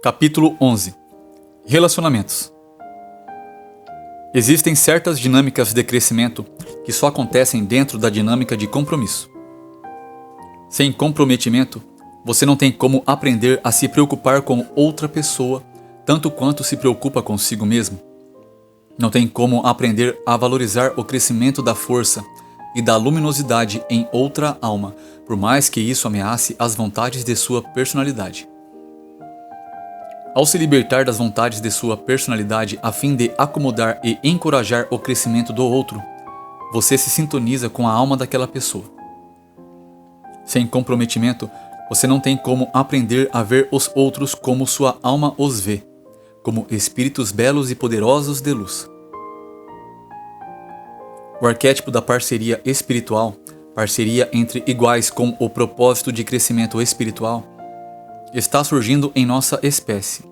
Capítulo 11. Relacionamentos. Existem certas dinâmicas de crescimento que só acontecem dentro da dinâmica de compromisso. Sem comprometimento, você não tem como aprender a se preocupar com outra pessoa tanto quanto se preocupa consigo mesmo. Não tem como aprender a valorizar o crescimento da força e da luminosidade em outra alma, por mais que isso ameace as vontades de sua personalidade. Ao se libertar das vontades de sua personalidade a fim de acomodar e encorajar o crescimento do outro, você se sintoniza com a alma daquela pessoa. Sem comprometimento, você não tem como aprender a ver os outros como sua alma os vê, como espíritos belos e poderosos de luz. O arquétipo da parceria espiritual, parceria entre iguais com o propósito de crescimento espiritual, está surgindo em nossa espécie.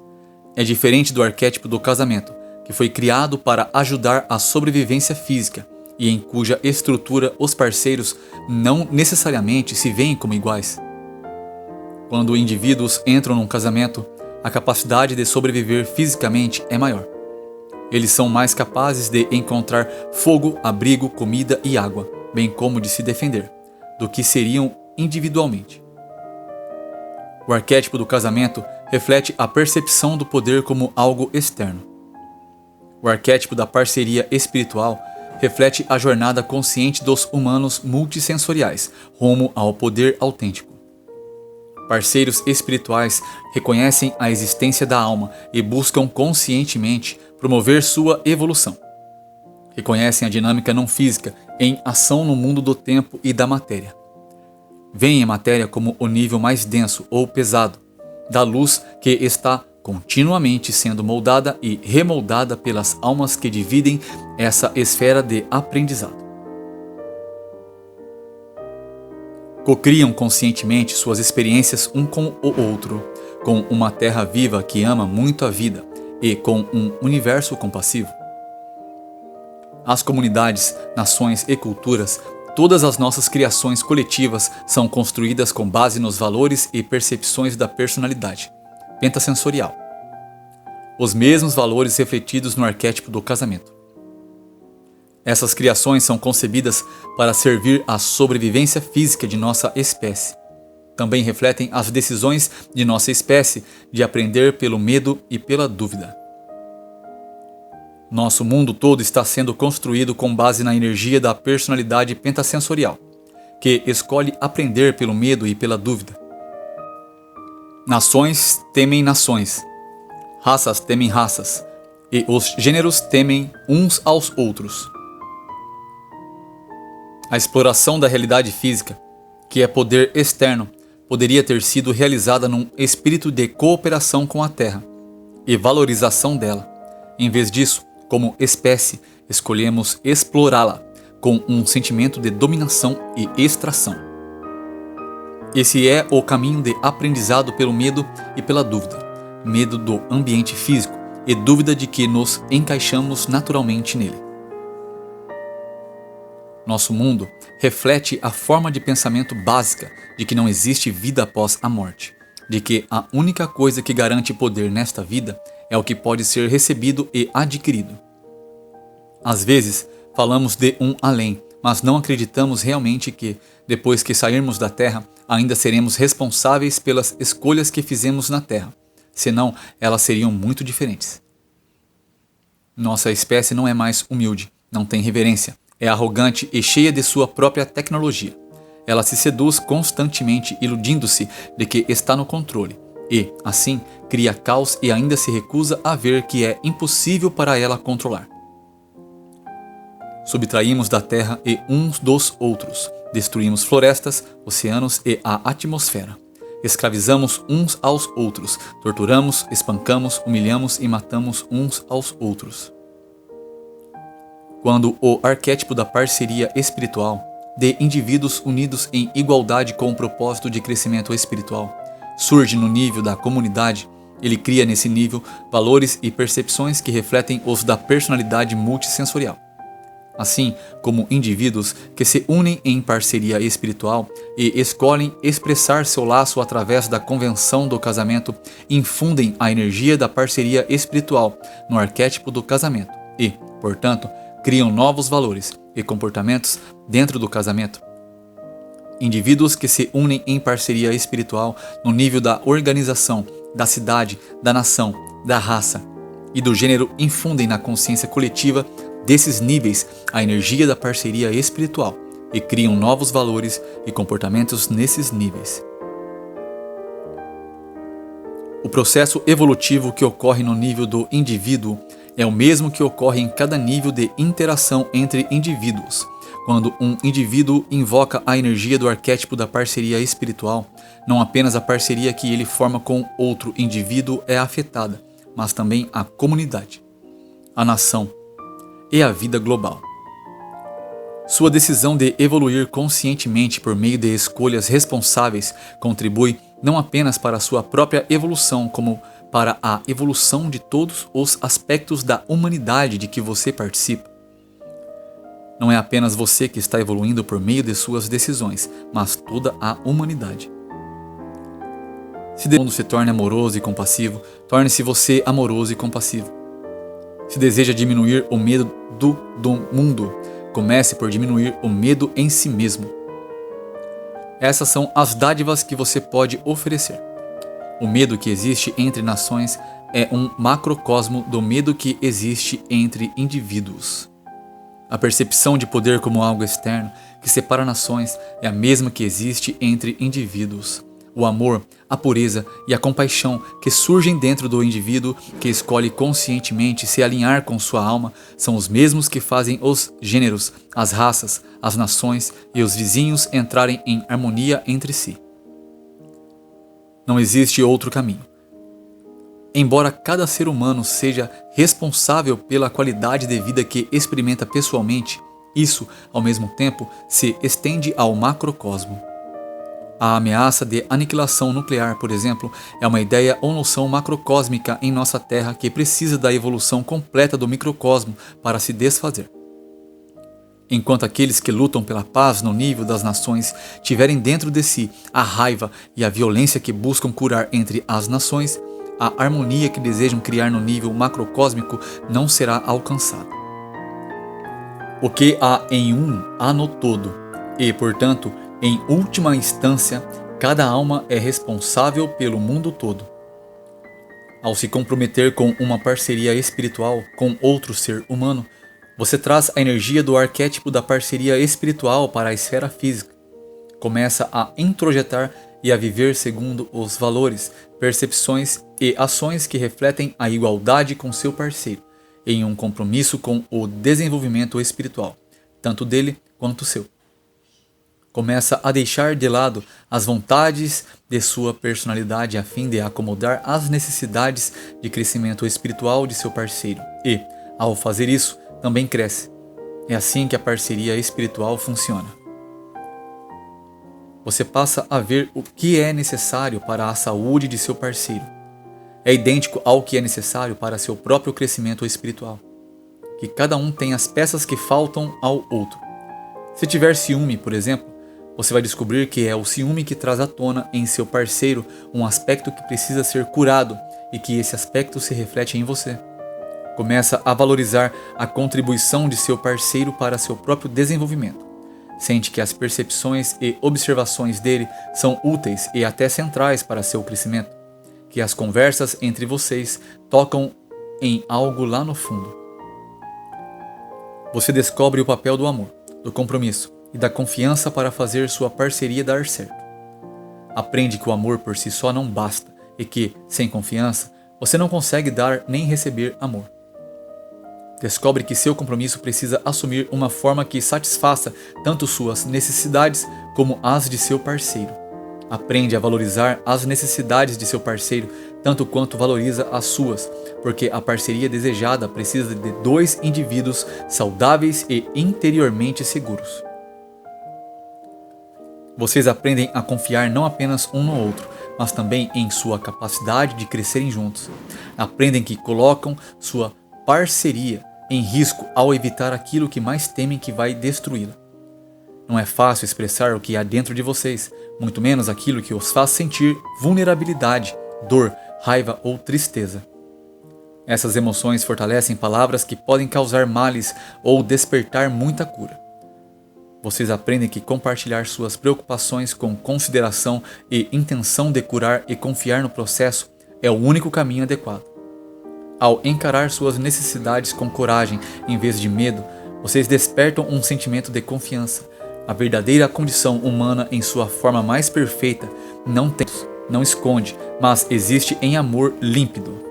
É diferente do arquétipo do casamento, que foi criado para ajudar a sobrevivência física e em cuja estrutura os parceiros não necessariamente se veem como iguais. Quando indivíduos entram num casamento, a capacidade de sobreviver fisicamente é maior. Eles são mais capazes de encontrar fogo, abrigo, comida e água, bem como de se defender, do que seriam individualmente. O arquétipo do casamento reflete a percepção do poder como algo externo. O arquétipo da parceria espiritual reflete a jornada consciente dos humanos multissensoriais rumo ao poder autêntico. Parceiros espirituais reconhecem a existência da alma e buscam conscientemente promover sua evolução. Reconhecem a dinâmica não física em ação no mundo do tempo e da matéria. Veem a matéria como o nível mais denso ou pesado da luz que está continuamente sendo moldada e remoldada pelas almas que dividem essa esfera de aprendizado. Cocriam conscientemente suas experiências um com o outro, com uma terra viva que ama muito a vida e com um universo compassivo. As comunidades, nações e culturas, todas as nossas criações coletivas são construídas com base nos valores e percepções da personalidade pentasensorial. Os mesmos valores refletidos no arquétipo do casamento. Essas criações são concebidas para servir à sobrevivência física de nossa espécie. Também refletem as decisões de nossa espécie de aprender pelo medo e pela dúvida. Nosso mundo todo está sendo construído com base na energia da personalidade pentasensorial, que escolhe aprender pelo medo e pela dúvida. Nações temem nações, raças temem raças, e os gêneros temem uns aos outros. A exploração da realidade física, que é poder externo, poderia ter sido realizada num espírito de cooperação com a Terra e valorização dela. Em vez disso, como espécie, escolhemos explorá-la com um sentimento de dominação e extração. Esse é o caminho de aprendizado pelo medo e pela dúvida, medo do ambiente físico e dúvida de que nos encaixamos naturalmente nele. Nosso mundo reflete a forma de pensamento básica de que não existe vida após a morte, de que a única coisa que garante poder nesta vida é o que pode ser recebido e adquirido. Às vezes, falamos de um além, mas não acreditamos realmente que, depois que sairmos da Terra, ainda seremos responsáveis pelas escolhas que fizemos na Terra, senão elas seriam muito diferentes. Nossa espécie não é mais humilde, não tem reverência, é arrogante e cheia de sua própria tecnologia. Ela se seduz constantemente, iludindo-se de que está no controle, e, assim, cria caos e ainda se recusa a ver que é impossível para ela controlar. Subtraímos da Terra e uns dos outros, destruímos florestas, oceanos e a atmosfera. Escravizamos uns aos outros, torturamos, espancamos, humilhamos e matamos uns aos outros. Quando o arquétipo da parceria espiritual, de indivíduos unidos em igualdade com o propósito de crescimento espiritual, surge no nível da comunidade, ele cria nesse nível valores e percepções que refletem os da personalidade multissensorial. assim como indivíduos que se unem em parceria espiritual e escolhem expressar seu laço através da convenção do casamento, infundem a energia da parceria espiritual no arquétipo do casamento e, portanto, criam novos valores e comportamentos dentro do casamento. Indivíduos que se unem em parceria espiritual no nível da organização, da cidade, da nação, da raça e do gênero infundem na consciência coletiva desses níveis a energia da parceria espiritual e criam novos valores e comportamentos nesses níveis. O processo evolutivo que ocorre no nível do indivíduo é o mesmo que ocorre em cada nível de interação entre indivíduos. Quando um indivíduo invoca a energia do arquétipo da parceria espiritual, não apenas a parceria que ele forma com outro indivíduo é afetada, mas também a comunidade, a nação e a vida global. Sua decisão de evoluir conscientemente por meio de escolhas responsáveis contribui não apenas para a sua própria evolução, como para a evolução de todos os aspectos da humanidade de que você participa. Não é apenas você que está evoluindo por meio de suas decisões, mas toda a humanidade. Se o mundo se torne amoroso e compassivo, torne-se você amoroso e compassivo. Se deseja diminuir o medo do mundo, comece por diminuir o medo em si mesmo. Essas são as dádivas que você pode oferecer. O medo que existe entre nações é um macrocosmo do medo que existe entre indivíduos. A percepção de poder como algo externo que separa nações é a mesma que existe entre indivíduos. O amor, a pureza e a compaixão que surgem dentro do indivíduo que escolhe conscientemente se alinhar com sua alma são os mesmos que fazem os gêneros, as raças, as nações e os vizinhos entrarem em harmonia entre si. Não existe outro caminho. Embora cada ser humano seja responsável pela qualidade de vida que experimenta pessoalmente, isso, ao mesmo tempo, se estende ao macrocosmo. A ameaça de aniquilação nuclear, por exemplo, é uma ideia ou noção macrocósmica em nossa Terra que precisa da evolução completa do microcosmo para se desfazer. Enquanto aqueles que lutam pela paz no nível das nações tiverem dentro de si a raiva e a violência que buscam curar entre as nações, a harmonia que desejam criar no nível macrocósmico não será alcançada. O que há em um, há no todo, e, portanto, em última instância, cada alma é responsável pelo mundo todo. Ao se comprometer com uma parceria espiritual com outro ser humano, você traz a energia do arquétipo da parceria espiritual para a esfera física. Começa a introjetar e a viver segundo os valores, percepções e ações que refletem a igualdade com seu parceiro, em um compromisso com o desenvolvimento espiritual, tanto dele quanto seu. Começa a deixar de lado as vontades de sua personalidade a fim de acomodar as necessidades de crescimento espiritual de seu parceiro e, ao fazer isso, também cresce. É assim que a parceria espiritual funciona. Você passa a ver o que é necessário para a saúde de seu parceiro. É idêntico ao que é necessário para seu próprio crescimento espiritual. Que cada um tem as peças que faltam ao outro. Se tiver ciúme, por exemplo, você vai descobrir que é o ciúme que traz à tona em seu parceiro um aspecto que precisa ser curado e que esse aspecto se reflete em você. Começa a valorizar a contribuição de seu parceiro para seu próprio desenvolvimento. Sente que as percepções e observações dele são úteis e até centrais para seu crescimento. Que as conversas entre vocês tocam em algo lá no fundo. Você descobre o papel do amor, do compromisso e da confiança para fazer sua parceria dar certo. Aprende que o amor por si só não basta e que, sem confiança, você não consegue dar nem receber amor. Descobre que seu compromisso precisa assumir uma forma que satisfaça tanto suas necessidades como as de seu parceiro. Aprende a valorizar as necessidades de seu parceiro tanto quanto valoriza as suas, porque a parceria desejada precisa de dois indivíduos saudáveis e interiormente seguros. Vocês aprendem a confiar não apenas um no outro, mas também em sua capacidade de crescerem juntos. Aprendem que colocam sua parceria em risco ao evitar aquilo que mais temem que vai destruí-la. Não é fácil expressar o que há dentro de vocês, muito menos aquilo que os faz sentir vulnerabilidade, dor, raiva ou tristeza. Essas emoções fortalecem palavras que podem causar males ou despertar muita cura. Vocês aprendem que compartilhar suas preocupações com consideração e intenção de curar e confiar no processo é o único caminho adequado. Ao encarar suas necessidades com coragem em vez de medo, vocês despertam um sentimento de confiança. A verdadeira condição humana em sua forma mais perfeita não esconde, mas existe em amor límpido.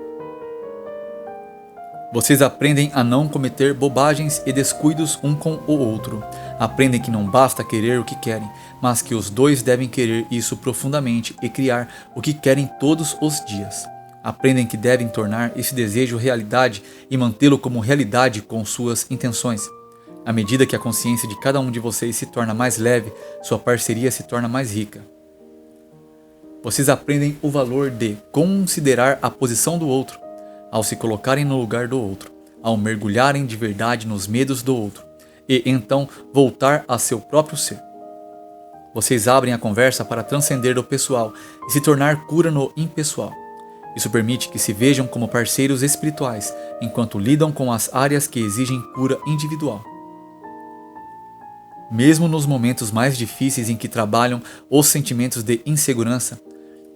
Vocês aprendem a não cometer bobagens e descuidos um com o outro. Aprendem que não basta querer o que querem, mas que os dois devem querer isso profundamente e criar o que querem todos os dias. Aprendem que devem tornar esse desejo realidade e mantê-lo como realidade com suas intenções. À medida que a consciência de cada um de vocês se torna mais leve, sua parceria se torna mais rica. Vocês aprendem o valor de considerar a posição do outro, ao se colocarem no lugar do outro, ao mergulharem de verdade nos medos do outro, e então voltar a seu próprio ser. Vocês abrem a conversa para transcender o pessoal e se tornar cura no impessoal. Isso permite que se vejam como parceiros espirituais, enquanto lidam com as áreas que exigem cura individual. Mesmo nos momentos mais difíceis em que trabalham os sentimentos de insegurança,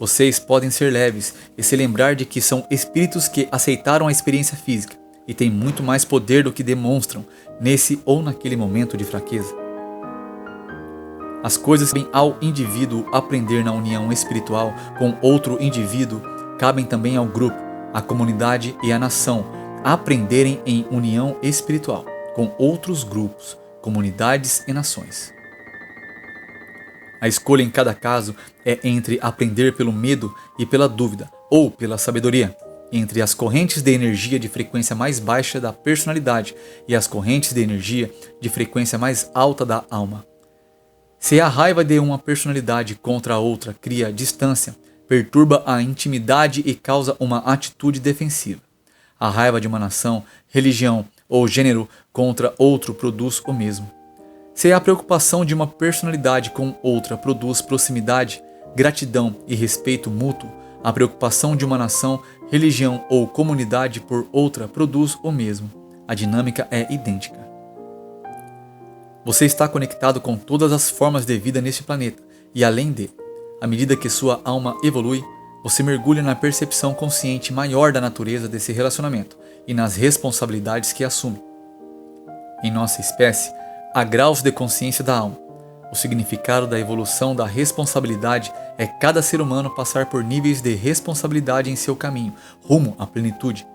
vocês podem ser leves e se lembrar de que são espíritos que aceitaram a experiência física e têm muito mais poder do que demonstram nesse ou naquele momento de fraqueza. As coisas que cabem ao indivíduo aprender na união espiritual com outro indivíduo cabem também ao grupo, à comunidade e à nação aprenderem em união espiritual com outros grupos, comunidades e nações. A escolha em cada caso é entre aprender pelo medo e pela dúvida, ou pela sabedoria, entre as correntes de energia de frequência mais baixa da personalidade e as correntes de energia de frequência mais alta da alma. Se a raiva de uma personalidade contra a outra cria distância, perturba a intimidade e causa uma atitude defensiva, a raiva de uma nação, religião ou gênero contra outro produz o mesmo. Se a preocupação de uma personalidade com outra produz proximidade, gratidão e respeito mútuo, a preocupação de uma nação, religião ou comunidade por outra produz o mesmo. A dinâmica é idêntica. Você está conectado com todas as formas de vida neste planeta e além dele. À medida que sua alma evolui, você mergulha na percepção consciente maior da natureza desse relacionamento e nas responsabilidades que assume. Em nossa espécie, há graus de consciência da alma. O significado da evolução da responsabilidade é cada ser humano passar por níveis de responsabilidade em seu caminho, rumo à plenitude.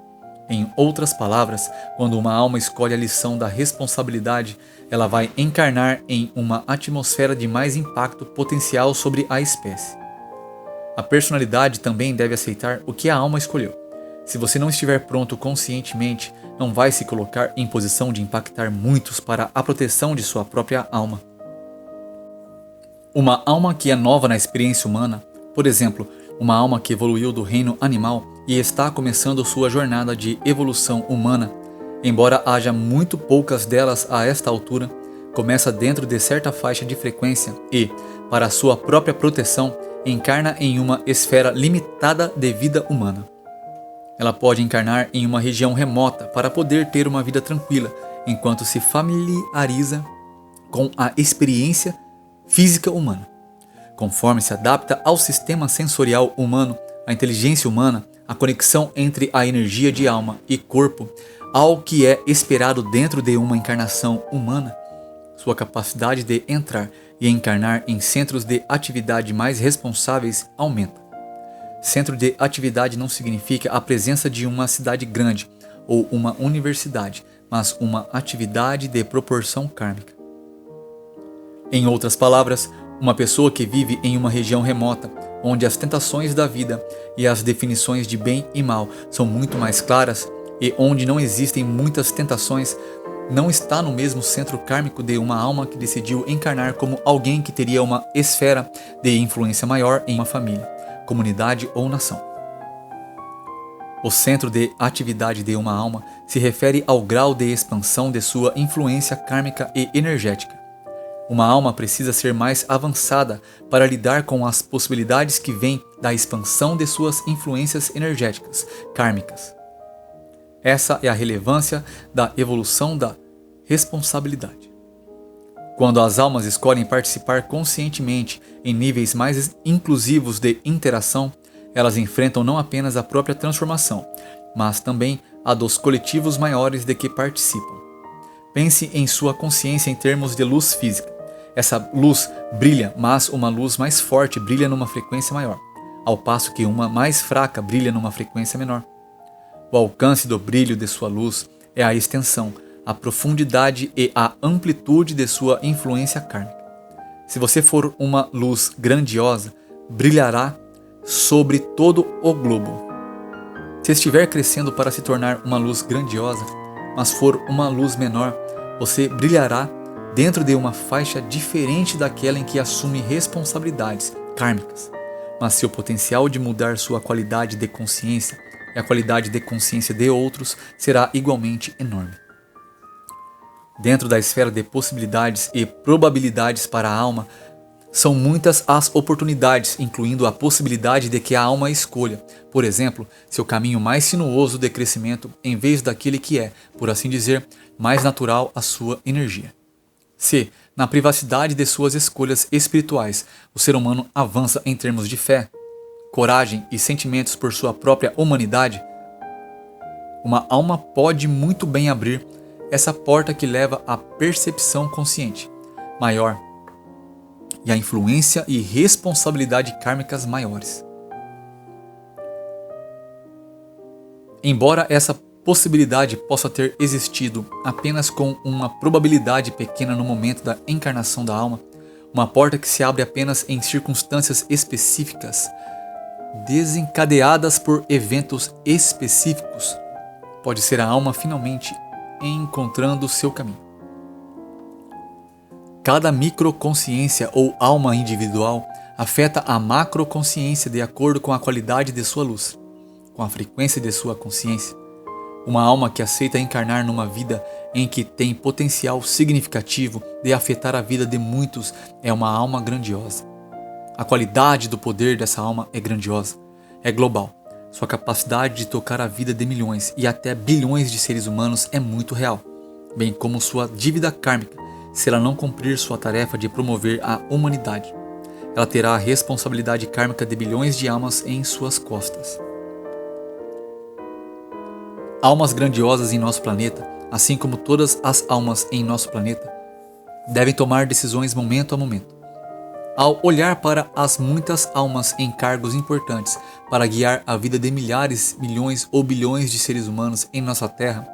Em outras palavras, quando uma alma escolhe a lição da responsabilidade, ela vai encarnar em uma atmosfera de mais impacto potencial sobre a espécie. A personalidade também deve aceitar o que a alma escolheu. Se você não estiver pronto conscientemente, não vai se colocar em posição de impactar muitos para a proteção de sua própria alma. Uma alma que é nova na experiência humana, por exemplo, uma alma que evoluiu do reino animal e está começando sua jornada de evolução humana, embora haja muito poucas delas a esta altura, começa dentro de certa faixa de frequência e, para sua própria proteção, encarna em uma esfera limitada de vida humana. Ela pode encarnar em uma região remota para poder ter uma vida tranquila, enquanto se familiariza com a experiência física humana. Conforme se adapta ao sistema sensorial humano, a inteligência humana, a conexão entre a energia de alma e corpo, ao que é esperado dentro de uma encarnação humana, sua capacidade de entrar e encarnar em centros de atividade mais responsáveis aumenta. Centro de atividade não significa a presença de uma cidade grande ou uma universidade, mas uma atividade de proporção kármica. Em outras palavras, uma pessoa que vive em uma região remota, onde as tentações da vida e as definições de bem e mal são muito mais claras e onde não existem muitas tentações, não está no mesmo centro kármico de uma alma que decidiu encarnar como alguém que teria uma esfera de influência maior em uma família, comunidade ou nação. O centro de atividade de uma alma se refere ao grau de expansão de sua influência kármica e energética. Uma alma precisa ser mais avançada para lidar com as possibilidades que vêm da expansão de suas influências energéticas, kármicas. Essa é a relevância da evolução da responsabilidade. Quando as almas escolhem participar conscientemente em níveis mais inclusivos de interação, elas enfrentam não apenas a própria transformação, mas também a dos coletivos maiores de que participam. Pense em sua consciência em termos de luz física. Essa luz brilha, mas uma luz mais forte brilha numa frequência maior, ao passo que uma mais fraca brilha numa frequência menor. O alcance do brilho de sua luz é a extensão, a profundidade e a amplitude de sua influência kármica. Se você for uma luz grandiosa, brilhará sobre todo o globo. Se estiver crescendo para se tornar uma luz grandiosa, mas for uma luz menor, você brilhará dentro de uma faixa diferente daquela em que assume responsabilidades kármicas. Mas seu potencial de mudar sua qualidade de consciência e a qualidade de consciência de outros será igualmente enorme. Dentro da esfera de possibilidades e probabilidades para a alma, são muitas as oportunidades, incluindo a possibilidade de que a alma escolha, por exemplo, seu caminho mais sinuoso de crescimento em vez daquele que é, por assim dizer, mais natural à sua energia. Se, na privacidade de suas escolhas espirituais, o ser humano avança em termos de fé, coragem e sentimentos por sua própria humanidade, uma alma pode muito bem abrir essa porta que leva à percepção consciente maior e à influência e responsabilidade kármicas maiores. Embora essa possibilidade possa ter existido apenas com uma probabilidade pequena no momento da encarnação da alma, uma porta que se abre apenas em circunstâncias específicas, desencadeadas por eventos específicos, pode ser a alma finalmente encontrando seu caminho. Cada microconsciência ou alma individual afeta a macroconsciência de acordo com a qualidade de sua luz, com a frequência de sua consciência. Uma alma que aceita encarnar numa vida em que tem potencial significativo de afetar a vida de muitos é uma alma grandiosa. A qualidade do poder dessa alma é grandiosa, é global. Sua capacidade de tocar a vida de milhões e até bilhões de seres humanos é muito real, bem como sua dívida kármica, se ela não cumprir sua tarefa de promover a humanidade. Ela terá a responsabilidade kármica de bilhões de almas em suas costas. Almas grandiosas em nosso planeta, assim como todas as almas em nosso planeta, devem tomar decisões momento a momento. Ao olhar para as muitas almas em cargos importantes para guiar a vida de milhares, milhões ou bilhões de seres humanos em nossa Terra,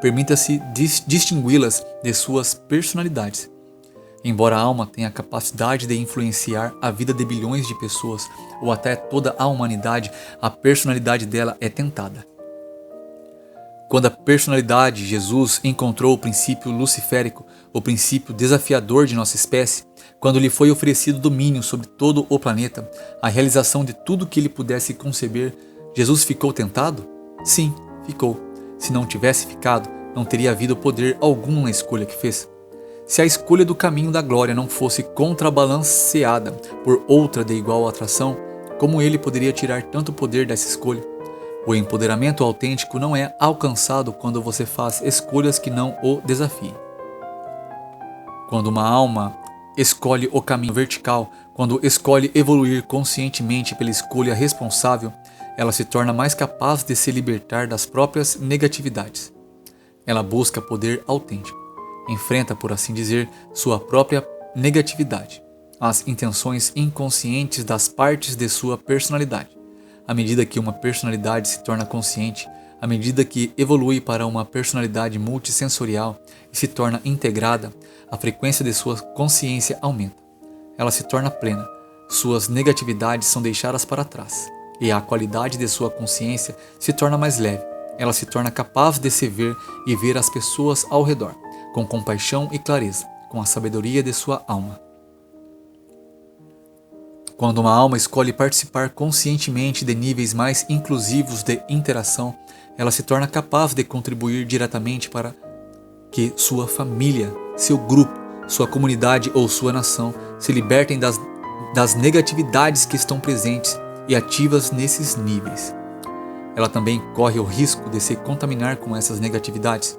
permita-se distingui-las de suas personalidades. Embora a alma tenha a capacidade de influenciar a vida de bilhões de pessoas ou até toda a humanidade, a personalidade dela é tentada. Quando a personalidade Jesus encontrou o princípio luciférico, o princípio desafiador de nossa espécie, quando lhe foi oferecido domínio sobre todo o planeta, a realização de tudo que ele pudesse conceber, Jesus ficou tentado? Sim, ficou. Se não tivesse ficado, não teria havido poder algum na escolha que fez. Se a escolha do caminho da glória não fosse contrabalanceada por outra de igual atração, como ele poderia tirar tanto poder dessa escolha? O empoderamento autêntico não é alcançado quando você faz escolhas que não o desafiem. Quando uma alma escolhe o caminho vertical, quando escolhe evoluir conscientemente pela escolha responsável, ela se torna mais capaz de se libertar das próprias negatividades. Ela busca poder autêntico, enfrenta, por assim dizer, sua própria negatividade, as intenções inconscientes das partes de sua personalidade. À medida que uma personalidade se torna consciente, à medida que evolui para uma personalidade multissensorial e se torna integrada, a frequência de sua consciência aumenta. Ela se torna plena, suas negatividades são deixadas para trás, e a qualidade de sua consciência se torna mais leve. Ela se torna capaz de se ver e ver as pessoas ao redor, com compaixão e clareza, com a sabedoria de sua alma. Quando uma alma escolhe participar conscientemente de níveis mais inclusivos de interação, ela se torna capaz de contribuir diretamente para que sua família, seu grupo, sua comunidade ou sua nação se libertem das negatividades que estão presentes e ativas nesses níveis. Ela também corre o risco de se contaminar com essas negatividades.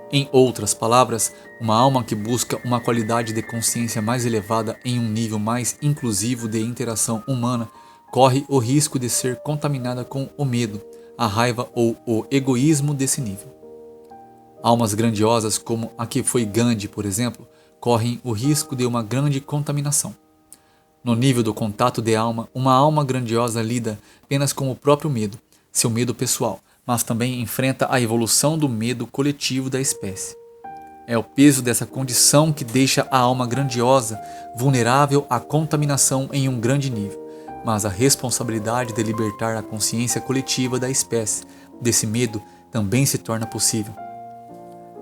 Em outras palavras, uma alma que busca uma qualidade de consciência mais elevada em um nível mais inclusivo de interação humana corre o risco de ser contaminada com o medo, a raiva ou o egoísmo desse nível. Almas grandiosas como a que foi Gandhi, por exemplo, correm o risco de uma grande contaminação. No nível do contato de alma, uma alma grandiosa lida apenas com o próprio medo, seu medo pessoal, mas também enfrenta a evolução do medo coletivo da espécie. É o peso dessa condição que deixa a alma grandiosa vulnerável à contaminação em um grande nível, mas a responsabilidade de libertar a consciência coletiva da espécie desse medo também se torna possível.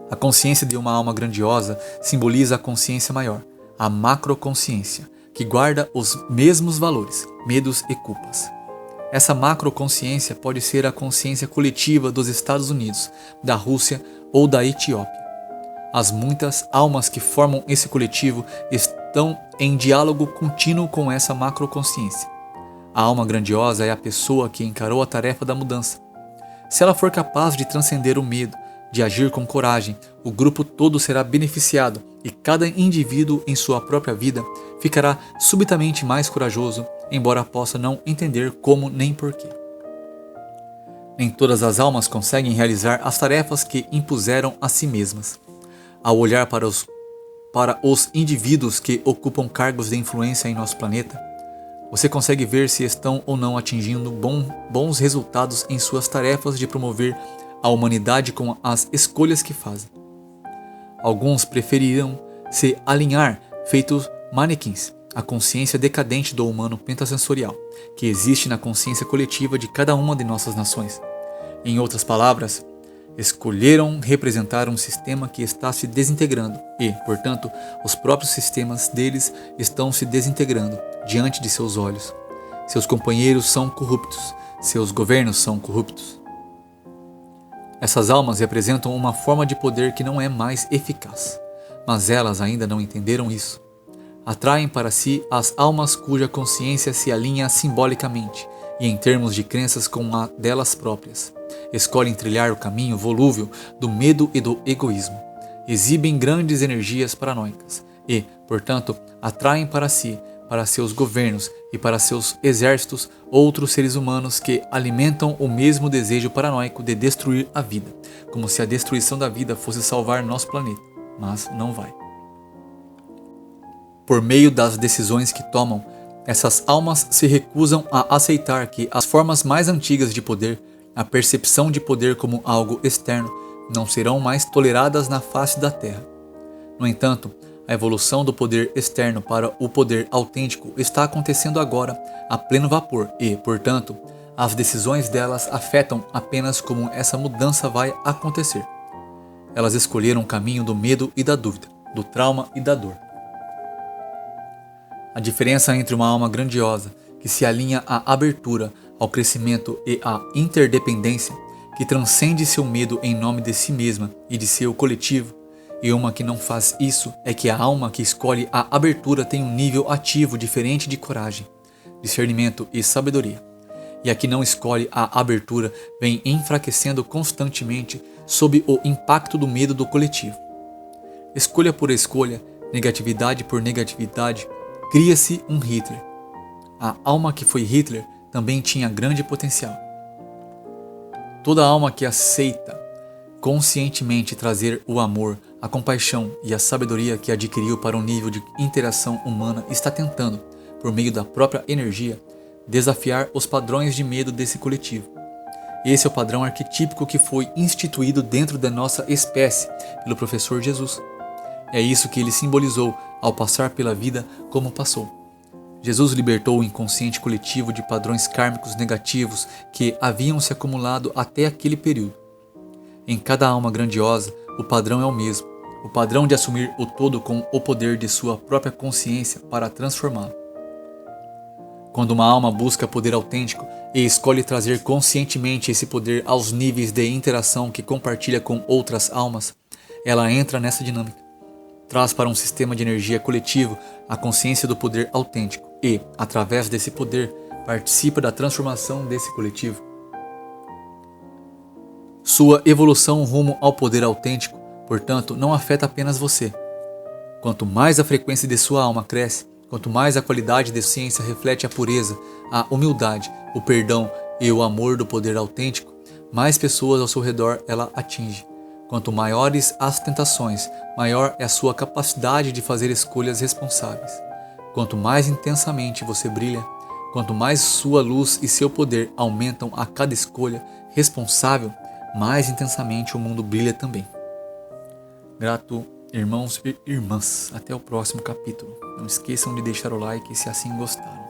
A consciência de uma alma grandiosa simboliza a consciência maior, a macroconsciência, que guarda os mesmos valores, medos e culpas. Essa macroconsciência pode ser a consciência coletiva dos Estados Unidos, da Rússia ou da Etiópia. As muitas almas que formam esse coletivo estão em diálogo contínuo com essa macroconsciência. A alma grandiosa é a pessoa que encarou a tarefa da mudança. Se ela for capaz de transcender o medo, de agir com coragem, o grupo todo será beneficiado e cada indivíduo em sua própria vida ficará subitamente mais corajoso, embora possa não entender como nem porquê. Nem todas as almas conseguem realizar as tarefas que impuseram a si mesmas. Ao olhar para os indivíduos que ocupam cargos de influência em nosso planeta, você consegue ver se estão ou não atingindo bons resultados em suas tarefas de promover a humanidade com as escolhas que fazem. Alguns preferiram se alinhar feitos manequins à consciência decadente do humano pentasensorial, que existe na consciência coletiva de cada uma de nossas nações. Em outras palavras, escolheram representar um sistema que está se desintegrando e, portanto, os próprios sistemas deles estão se desintegrando diante de seus olhos. Seus companheiros são corruptos, seus governos são corruptos. Essas almas representam uma forma de poder que não é mais eficaz, mas elas ainda não entenderam isso. Atraem para si as almas cuja consciência se alinha simbolicamente e em termos de crenças com a delas próprias. Escolhem trilhar o caminho volúvel do medo e do egoísmo. Exibem grandes energias paranoicas e, portanto, atraem para si, para seus governos e para seus exércitos outros seres humanos que alimentam o mesmo desejo paranoico de destruir a vida, como se a destruição da vida fosse salvar nosso planeta, mas não vai. Por meio das decisões que tomam, essas almas se recusam a aceitar que as formas mais antigas de poder, a percepção de poder como algo externo, não serão mais toleradas na face da Terra. No entanto, a evolução do poder externo para o poder autêntico está acontecendo agora a pleno vapor e, portanto, as decisões delas afetam apenas como essa mudança vai acontecer. Elas escolheram o caminho do medo e da dúvida, do trauma e da dor. A diferença entre uma alma grandiosa, que se alinha à abertura, ao crescimento e à interdependência, que transcende seu medo em nome de si mesma e de seu coletivo, e uma que não faz isso é que a alma que escolhe a abertura tem um nível ativo diferente de coragem, discernimento e sabedoria. E a que não escolhe a abertura vem enfraquecendo constantemente sob o impacto do medo do coletivo. Escolha por escolha, negatividade por negatividade, cria-se um Hitler. A alma que foi Hitler também tinha grande potencial. Toda alma que aceita conscientemente trazer o amor, a compaixão e a sabedoria que adquiriu para um nível de interação humana está tentando, por meio da própria energia, desafiar os padrões de medo desse coletivo. Esse é o padrão arquetípico que foi instituído dentro da nossa espécie pelo professor Jesus. É isso que ele simbolizou ao passar pela vida como passou. Jesus libertou o inconsciente coletivo de padrões kármicos negativos que haviam se acumulado até aquele período. Em cada alma grandiosa, o padrão é o mesmo, o padrão de assumir o todo com o poder de sua própria consciência para transformá-lo. Quando uma alma busca poder autêntico e escolhe trazer conscientemente esse poder aos níveis de interação que compartilha com outras almas, ela entra nessa dinâmica. Traz para um sistema de energia coletivo a consciência do poder autêntico e, através desse poder, participa da transformação desse coletivo. Sua evolução rumo ao poder autêntico, portanto, não afeta apenas você. Quanto mais a frequência de sua alma cresce, quanto mais a qualidade de ciência reflete a pureza, a humildade, o perdão e o amor do poder autêntico, mais pessoas ao seu redor ela atinge. Quanto maiores as tentações, maior é a sua capacidade de fazer escolhas responsáveis. Quanto mais intensamente você brilha, quanto mais sua luz e seu poder aumentam a cada escolha responsável, mais intensamente o mundo brilha também. Grato, irmãos e irmãs. Até o próximo capítulo. Não esqueçam de deixar o like se assim gostaram.